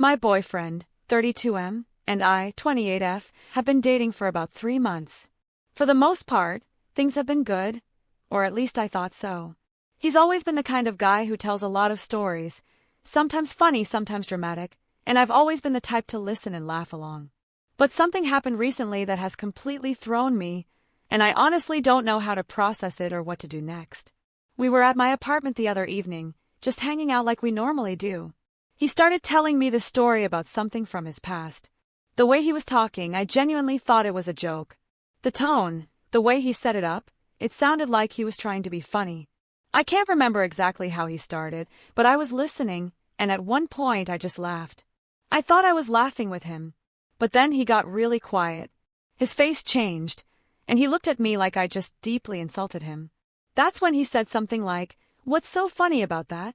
My boyfriend, 32M, and I, 28F, have been dating for about 3 months. For the most part, things have been good, or at least I thought so. He's always been the kind of guy who tells a lot of stories, sometimes funny, sometimes dramatic, and I've always been the type to listen and laugh along. But something happened recently that has completely thrown me, and I honestly don't know how to process it or what to do next. We were at my apartment the other evening, just hanging out like we normally do. He started telling me the story about something from his past. The way he was talking, I genuinely thought it was a joke. The tone, the way he set it up, it sounded like he was trying to be funny. I can't remember exactly how he started, but I was listening, and at one point I just laughed. I thought I was laughing with him, but then he got really quiet. His face changed, and he looked at me like I just deeply insulted him. That's when he said something like, "What's so funny about that?"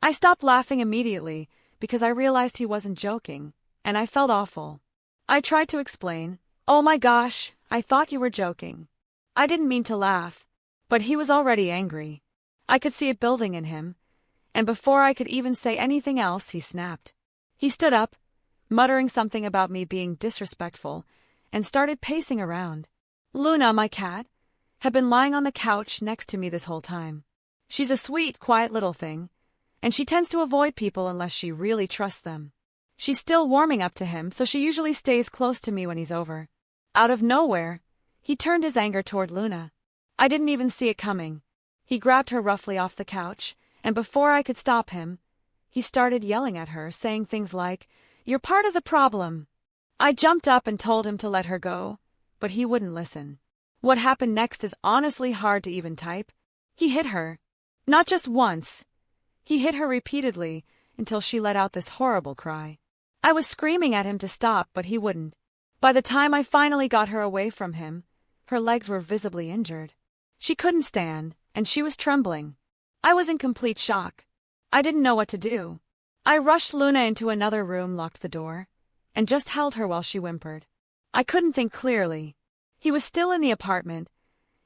I stopped laughing immediately because I realized he wasn't joking, and I felt awful. I tried to explain, "Oh my gosh, I thought you were joking. I didn't mean to laugh," but he was already angry. I could see it building in him, and before I could even say anything else, he snapped. He stood up, muttering something about me being disrespectful, and started pacing around. Luna, my cat, had been lying on the couch next to me this whole time. She's a sweet, quiet little thing, and she tends to avoid people unless she really trusts them. She's still warming up to him, so she usually stays close to me when he's over. Out of nowhere, he turned his anger toward Luna. I didn't even see it coming. He grabbed her roughly off the couch, and before I could stop him, he started yelling at her, saying things like, "You're part of the problem." I jumped up and told him to let her go, but he wouldn't listen. What happened next is honestly hard to even type. He hit her. Not just once. He hit her repeatedly until she let out this horrible cry. I was screaming at him to stop, but he wouldn't. By the time I finally got her away from him, her legs were visibly injured. She couldn't stand, and she was trembling. I was in complete shock. I didn't know what to do. I rushed Luna into another room, locked the door, and just held her while she whimpered. I couldn't think clearly. He was still in the apartment,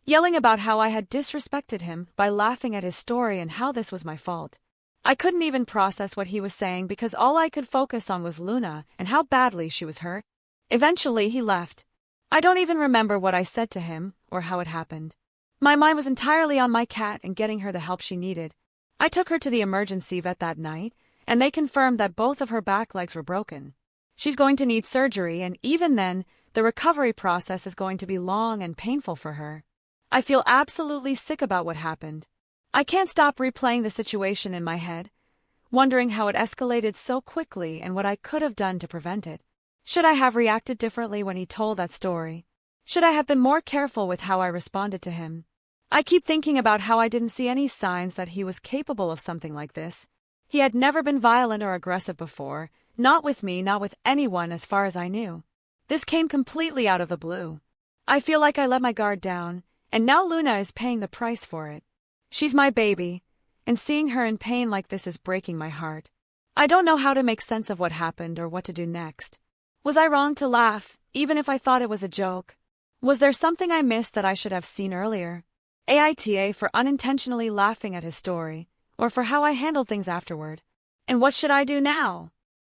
yelling about how I had disrespected him by laughing at his story and how this was my fault. I couldn't even process what he was saying because all I could focus on was Luna and how badly she was hurt. Eventually, he left. I don't even remember what I said to him or how it happened. My mind was entirely on my cat and getting her the help she needed. I took her to the emergency vet that night, and they confirmed that both of her back legs were broken. She's going to need surgery, and even then, the recovery process is going to be long and painful for her. I feel absolutely sick about what happened. I can't stop replaying the situation in my head, wondering how it escalated so quickly and what I could have done to prevent it. Should I have reacted differently when he told that story? Should I have been more careful with how I responded to him? I keep thinking about how I didn't see any signs that he was capable of something like this. He had never been violent or aggressive before, not with me, not with anyone as far as I knew. This came completely out of the blue. I feel like I let my guard down, and now Luna is paying the price for it. She's my baby, and seeing her in pain like this is breaking my heart. I don't know how to make sense of what happened or what to do next. Was I wrong to laugh, even if I thought it was a joke? Was there something I missed that I should have seen earlier? AITA for unintentionally laughing at his story, or for how I handled things afterward. And what should I do now?